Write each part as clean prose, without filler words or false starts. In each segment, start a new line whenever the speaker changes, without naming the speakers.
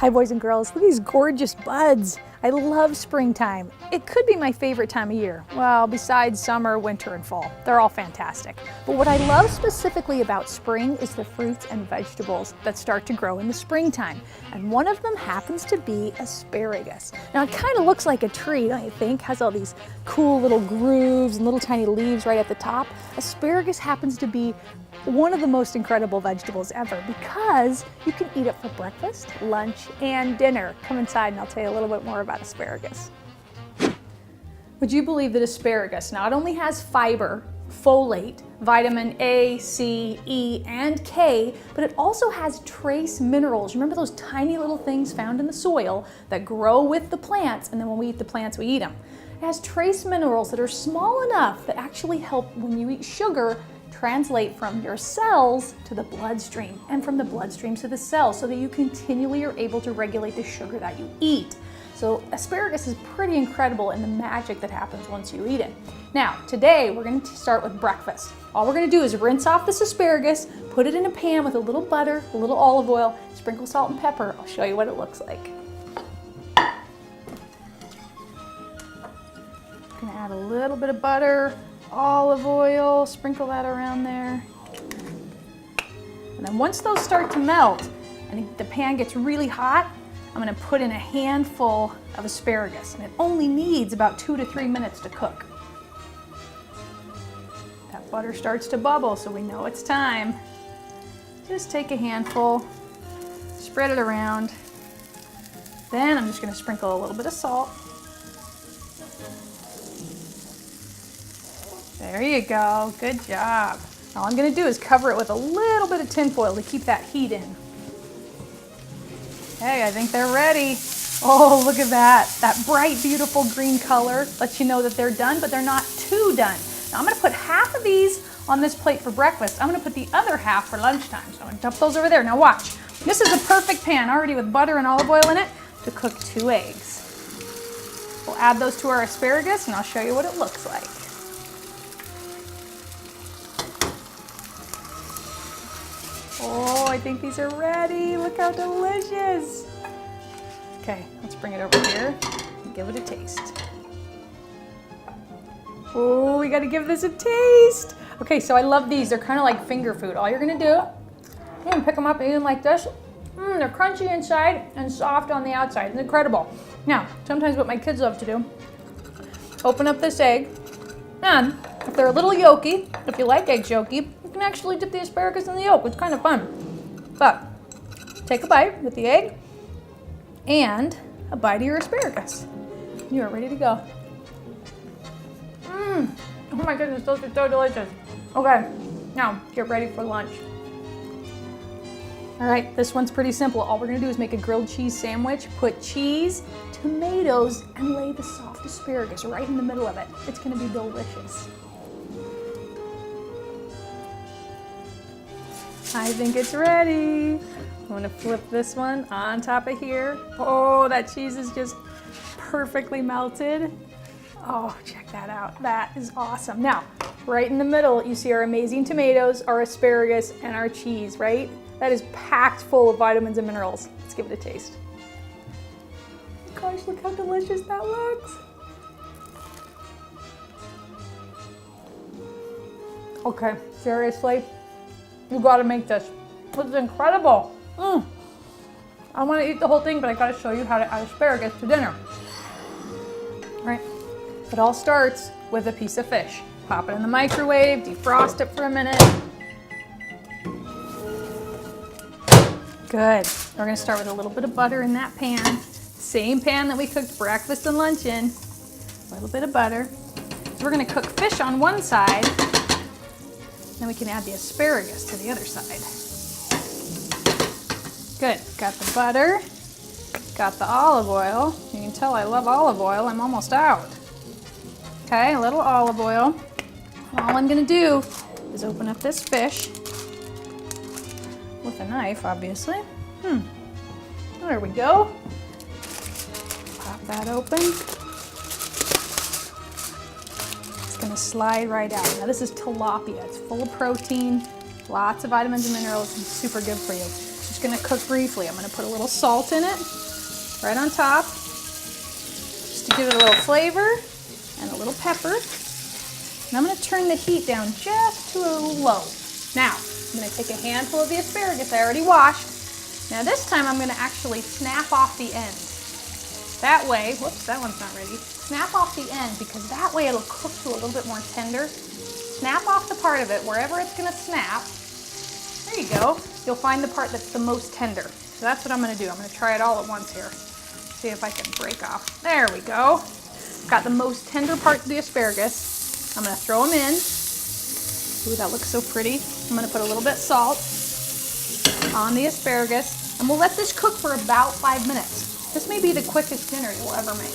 Hi boys and girls, look at these gorgeous buds. I love springtime. It could be my favorite time of year. Well, besides summer, winter, and fall. They're all fantastic. But what I love specifically about spring is the fruits and vegetables that start to grow in the springtime. And one of them happens to be asparagus. Now it kind of looks like a tree, don't you think? Has all these cool little grooves and little tiny leaves right at the top. Asparagus happens to be one of the most incredible vegetables ever because you can eat it for breakfast, lunch, and dinner. Come inside and I'll tell you a little bit more about asparagus. Would you believe that asparagus not only has fiber, folate, vitamin A, C, E, and K, but it also has trace minerals. Remember those tiny little things found in the soil that grow with the plants, and then when we eat the plants, we eat them. It has trace minerals that are small enough that actually help when you eat sugar translate from your cells to the bloodstream and from the bloodstream to the cells so that you continually are able to regulate the sugar that you eat. So asparagus is pretty incredible in the magic that happens once you eat it. Now, today we're going to start with breakfast. All we're going to do is rinse off this asparagus, put it in a pan with a little butter, a little olive oil, sprinkle salt and pepper. I'll show you what it looks like. I'm going to add a little bit of butter, olive oil, sprinkle that around there. And then once those start to melt and the pan gets really hot, I'm going to put in a handful of asparagus, and it only needs about 2 to 3 minutes to cook. That butter starts to bubble, so we know it's time. Just take a handful, spread it around. Then I'm just going to sprinkle a little bit of salt. There you go, good job. All I'm going to do is cover it with a little bit of tin foil to keep that heat in. Okay, I think they're ready. Oh, look at that. That bright, beautiful green color lets you know that they're done, but they're not too done. Now I'm going to put half of these on this plate for breakfast. I'm going to put the other half for lunchtime. So I'm going to dump those over there. Now watch. This is a perfect pan already with butter and olive oil in it to cook 2 eggs. We'll add those to our asparagus and I'll show you what it looks like. Oh, I think these are ready. Look how delicious. Okay, let's bring it over here and give it a taste. Oh, we gotta give this a taste. Okay, so I love these. They're kind of like finger food. All you're gonna do, you can pick them up and eat them like this. They're crunchy inside and soft on the outside. It's incredible. Now, sometimes what my kids love to do, open up this egg, and if they're a little yolky, if you like eggs yolky, you can actually dip the asparagus in the yolk. It's kind of fun. But take a bite with the egg and a bite of your asparagus. You are ready to go. Oh my goodness, those are so delicious. Okay, now get ready for lunch. All right, this one's pretty simple. All we're gonna do is make a grilled cheese sandwich, put cheese, tomatoes, and lay the soft asparagus right in the middle of it. It's gonna be delicious. I think it's ready. I'm gonna flip this one on top of here. Oh, that cheese is just perfectly melted. Oh, check that out. That is awesome. Now, right in the middle, you see our amazing tomatoes, our asparagus, and our cheese, right? That is packed full of vitamins and minerals. Let's give it a taste. Gosh, look how delicious that looks. Okay, seriously, you gotta make this. This is incredible. I wanna eat the whole thing, but I gotta show you how to add asparagus to dinner. All right, it all starts with a piece of fish. Pop it in the microwave, defrost it for a minute. Good. We're gonna start with a little bit of butter in that pan. Same pan that we cooked breakfast and lunch in. A little bit of butter. So we're gonna cook fish on one side, then we can add the asparagus to the other side. Good. Got the butter, got the olive oil. You can tell I love olive oil. I'm almost out. Okay, a little olive oil. All I'm gonna do is open up this fish with a knife, obviously. There we go. Pop that open. It's gonna slide right out. Now this is tilapia. It's full of protein, lots of vitamins and minerals, and super good for you. Just gonna cook briefly. I'm gonna put a little salt in it, right on top, just to give it a little flavor, and a little pepper. And I'm gonna turn the heat down just to a low. Now, I'm gonna take a handful of the asparagus I already washed. Now this time I'm gonna actually snap off the end. That way, whoops, that one's not ready. Snap off the end, because that way it'll cook to a little bit more tender. Snap off the part of it, wherever it's gonna snap. There you go. You'll find the part that's the most tender. So that's what I'm gonna do. I'm gonna try it all at once here. See if I can break off. There we go. Got the most tender parts of the asparagus. I'm gonna throw them in. Ooh, that looks so pretty. I'm gonna put a little bit of salt on the asparagus, and we'll let this cook for about 5 minutes. This may be the quickest dinner you'll ever make.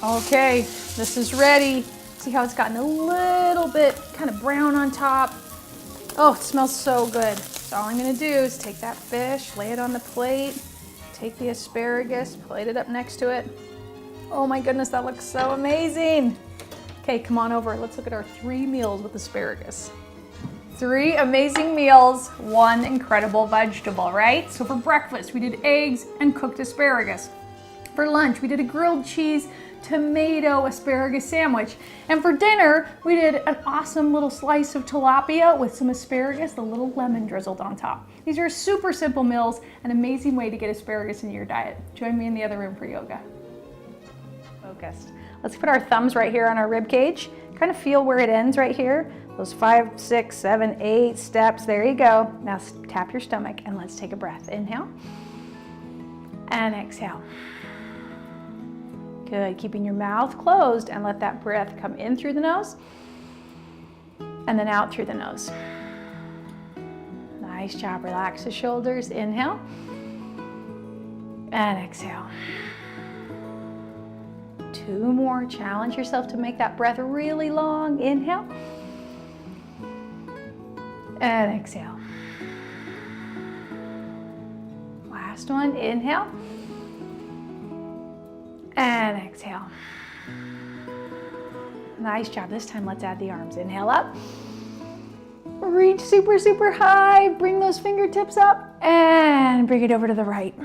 Okay, this is ready. See how it's gotten a little bit kind of brown on top? Oh, it smells so good. So all I'm gonna do is take that fish, lay it on the plate, take the asparagus, plate it up next to it. Oh my goodness, that looks so amazing. Okay, come on over. Let's look at our 3 meals with asparagus. 3 amazing meals, 1 incredible vegetable, right? So for breakfast, we did eggs and cooked asparagus. For lunch, we did a grilled cheese tomato asparagus sandwich. And for dinner, we did an awesome little slice of tilapia with some asparagus, a little lemon drizzled on top. These are super simple meals, an amazing way to get asparagus in your diet. Join me in the other room for yoga. Focused. Let's put our thumbs right here on our rib cage. Kind of feel where it ends right here. Those 5, 6, 7, 8 steps. There you go. Now tap your stomach and let's take a breath. Inhale and exhale. Good, keeping your mouth closed, and let that breath come in through the nose and then out through the nose. Nice job, relax the shoulders, inhale and exhale. 2 more, challenge yourself to make that breath really long, inhale and exhale. Last one, inhale and exhale. Nice job. This time, let's add the arms. Inhale up. Reach super, super high. Bring those fingertips up and bring it over to the right.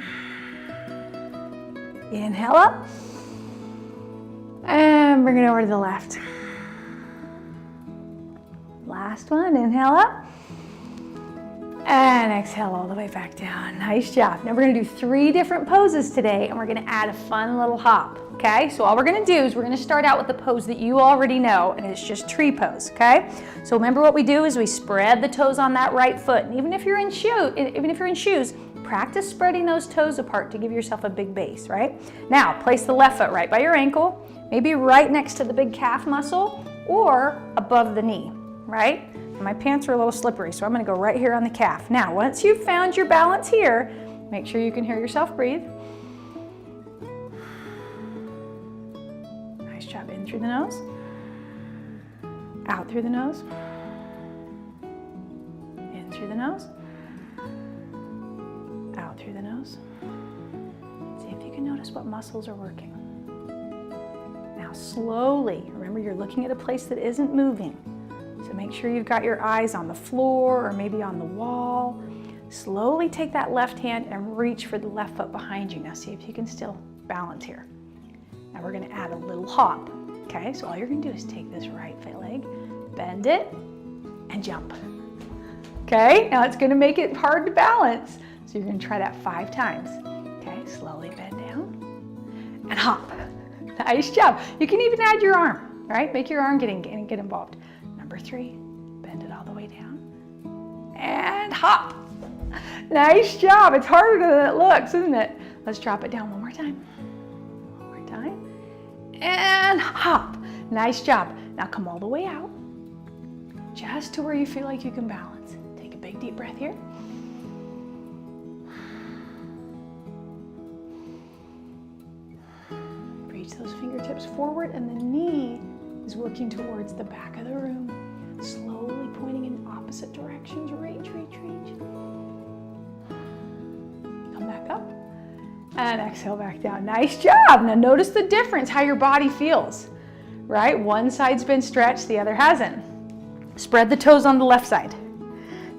Inhale up and bring it over to the left. Last one. Inhale up and exhale all the way back down. Nice job. Now we're gonna do 3 different poses today, and we're gonna add a fun little hop, okay? So all we're gonna do is we're gonna start out with the pose that you already know, and it's just tree pose, okay? So remember what we do is we spread the toes on that right foot. And even if you're in shoes, practice spreading those toes apart to give yourself a big base, right? Now, place the left foot right by your ankle, maybe right next to the big calf muscle or above the knee, right? My pants are a little slippery, so I'm gonna go right here on the calf. Now, once you've found your balance here, make sure you can hear yourself breathe. Nice job, in through the nose, out through the nose, in through the nose, out through the nose. See if you can notice what muscles are working. Now slowly, remember you're looking at a place that isn't moving. So make sure you've got your eyes on the floor or maybe on the wall. Slowly take that left hand and reach for the left foot behind you. Now see if you can still balance here. Now we're gonna add a little hop, okay? So all you're gonna do is take this right foot leg, bend it, and jump. Okay, now it's gonna make it hard to balance. So you're gonna try that 5 times. Okay, slowly bend down and hop. Nice job. You can even add your arm, right? Make your arm get involved. Number 3, bend it all the way down and hop. Nice job. It's harder than it looks, isn't it? Let's drop it down one more time. One more time. And hop. Nice job. Now come all the way out, just to where you feel like you can balance. Take a big deep breath here. Reach those fingertips forward, and the knee is working towards the back of the room, slowly pointing in opposite directions. Reach, reach, reach. come back up. And exhale back down. Nice job. Now notice the difference, how your body feels, right? One side's been stretched, the other hasn't. Spread the toes on the left side.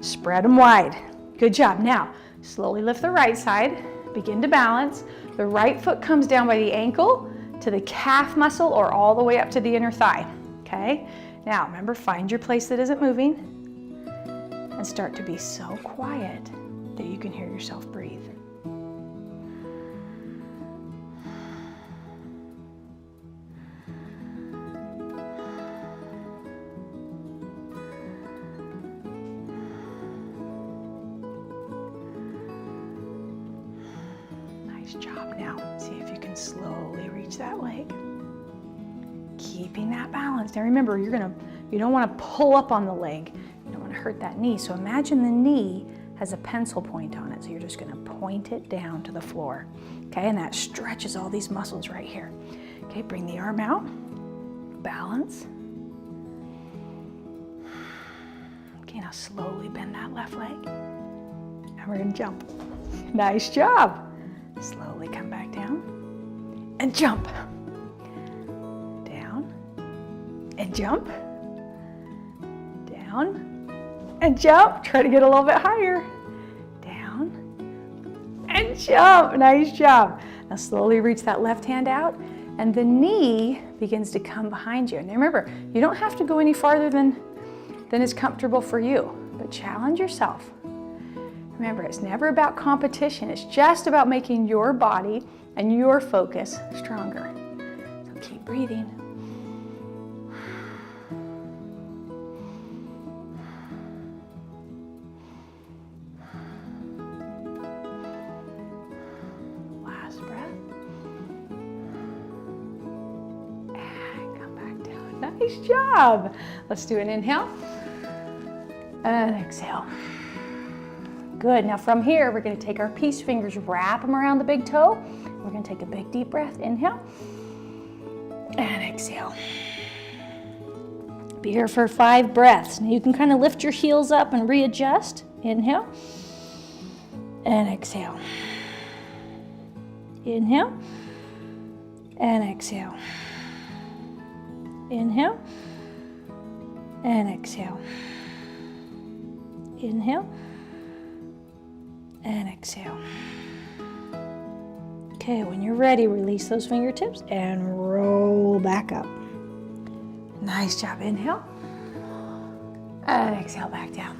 Spread them wide. Good job. Now, slowly lift the right side. Begin to balance. The right foot comes down by the ankle to the calf muscle or all the way up to the inner thigh, okay? Now, remember, find your place that isn't moving and start to be so quiet that you can hear yourself breathe. Nice job. Now, see if you can slowly reach that leg. Keeping that balance. Now remember, you don't want to pull up on the leg. You don't want to hurt that knee. So imagine the knee has a pencil point on it. So you're just going to point it down to the floor. Okay, and that stretches all these muscles right here. Okay, bring the arm out. Balance. Okay, now slowly bend that left leg. And we're going to jump. Nice job. Slowly come back down and jump. Down and jump. Down and jump. Try to get a little bit higher. Down and jump. Nice job. Now slowly reach that left hand out and the knee begins to come behind you. And remember, you don't have to go any farther than is comfortable for you, but challenge yourself. Remember, it's never about competition. It's just about making your body and your focus stronger. So keep breathing. Last breath. And come back down. Nice job. Let's do an inhale and exhale. Good. Now from here, we're going to take our peace fingers, wrap them around the big toe. We're going to take a big deep breath. Inhale and exhale. Be here for 5 breaths. Now you can kind of lift your heels up and readjust. Inhale and exhale. Inhale and exhale. Inhale and exhale. Inhale and exhale. Okay, when you're ready, release those fingertips and roll back up. Nice job. Inhale and exhale back down.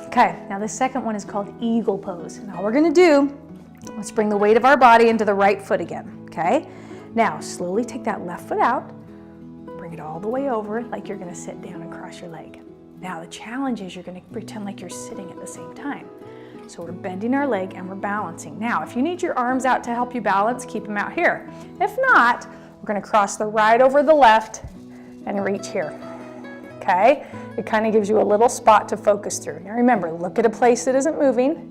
Okay, now the second one is called eagle pose. And all we're gonna do, let's bring the weight of our body into the right foot again, okay? Now, slowly take that left foot out, bring it all the way over like you're gonna sit down and cross your leg. Now, the challenge is you're gonna pretend like you're sitting at the same time. So we're bending our leg and we're balancing. Now, if you need your arms out to help you balance, keep them out here. If not, we're gonna cross the right over the left and reach here, okay? It kind of gives you a little spot to focus through. Now remember, look at a place that isn't moving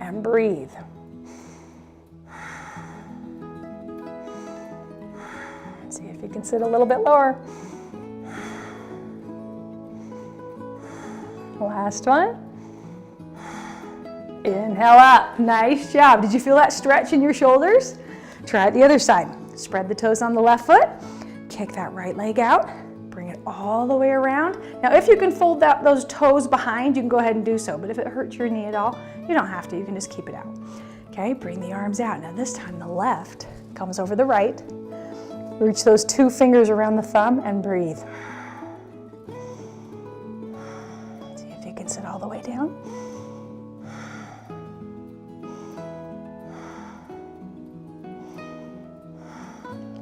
and breathe. See if you can sit a little bit lower. Last one. Inhale up. Nice job. Did you feel that stretch in your shoulders? Try it the other side. Spread the toes on the left foot. Kick that right leg out. Bring it all the way around. Now, if you can fold those toes behind, you can go ahead and do so. But if it hurts your knee at all, you don't have to. You can just keep it out. Okay, bring the arms out. Now, this time the left comes over the right. Reach those 2 fingers around the thumb and breathe. See if you can sit all the way down.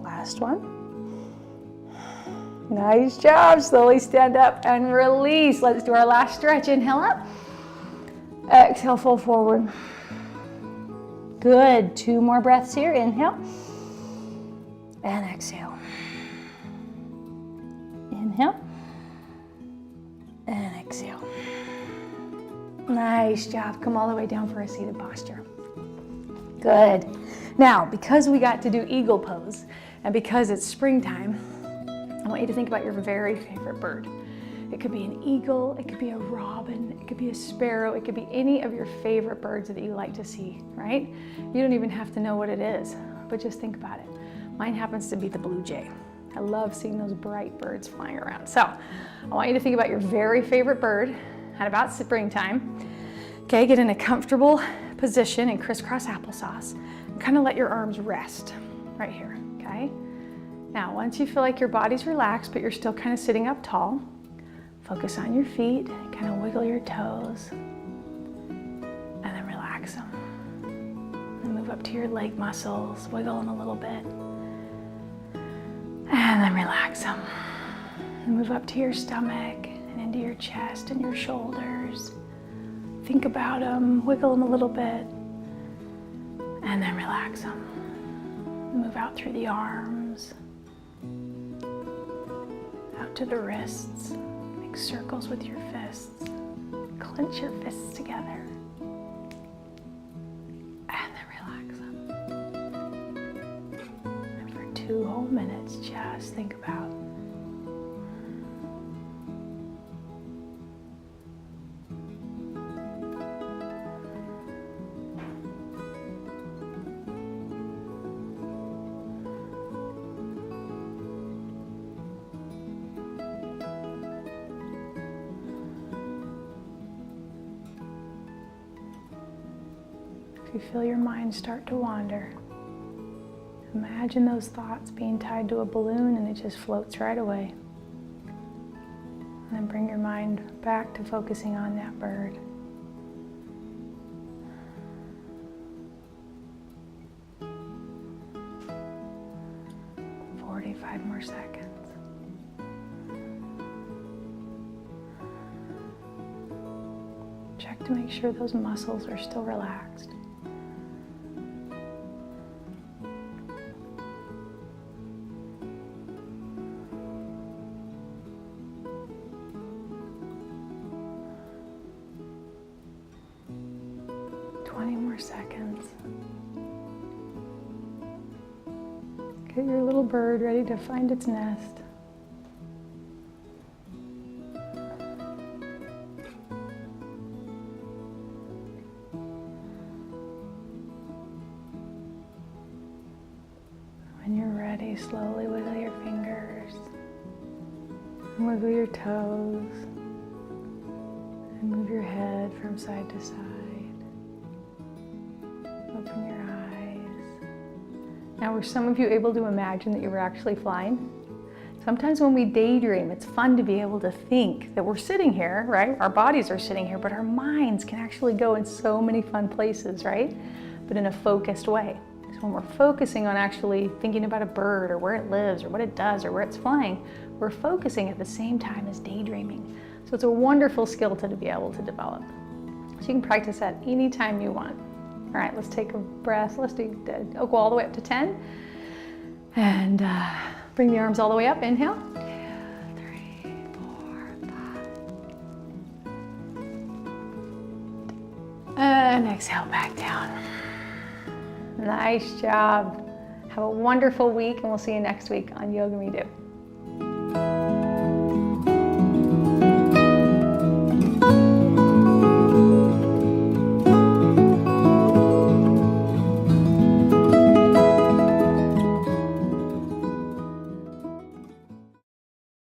Last one. Nice job. Slowly stand up and release. Let's do our last stretch. Inhale up. Exhale, fold forward. Good. 2 more breaths here. Inhale. And exhale. Inhale. And exhale. Nice job. Come all the way down for a seated posture. Good. Now, because we got to do eagle pose, and because it's springtime, I want you to think about your very favorite bird. It could be an eagle, it could be a robin, it could be a sparrow, it could be any of your favorite birds that you like to see, right? You don't even have to know what it is, but just think about it. Mine happens to be the blue jay. I love seeing those bright birds flying around. So I want you to think about your very favorite bird at about springtime. Okay, get in a comfortable position and crisscross applesauce. And kind of let your arms rest right here, okay? Now, once you feel like your body's relaxed, but you're still kind of sitting up tall, focus on your feet, kind of wiggle your toes, and then relax them. And move up to your leg muscles, wiggle them a little bit. And then relax them. And move up to your stomach and into your chest and your shoulders. Think about them, wiggle them a little bit, and then relax them. Move out through the arms, out to the wrists. Make circles with your fists. Clench your fists together. And then relax them. And for 2 whole minutes, just think about if you feel your mind start to wander. Imagine those thoughts being tied to a balloon and it just floats right away. And then bring your mind back to focusing on that bird. Five more seconds. Check to make sure those muscles are still relaxed. Seconds. Get your little bird ready to find its nest. When you're ready, slowly wiggle your fingers, and wiggle your toes, and move your head from side to side. Open your eyes. Now, were some of you able to imagine that you were actually flying? Sometimes when we daydream, it's fun to be able to think that we're sitting here, right? Our bodies are sitting here, but our minds can actually go in so many fun places, right? But in a focused way. So when we're focusing on actually thinking about a bird or where it lives or what it does or where it's flying, we're focusing at the same time as daydreaming. So it's a wonderful skill to be able to develop. So you can practice that anytime you want. All right, let's take a breath. Let's go all the way up to 10. And bring the arms all the way up. Inhale. 2, 3, 4, 5. And exhale back down. Nice job. Have a wonderful week, and we'll see you next week on YogaMeDo.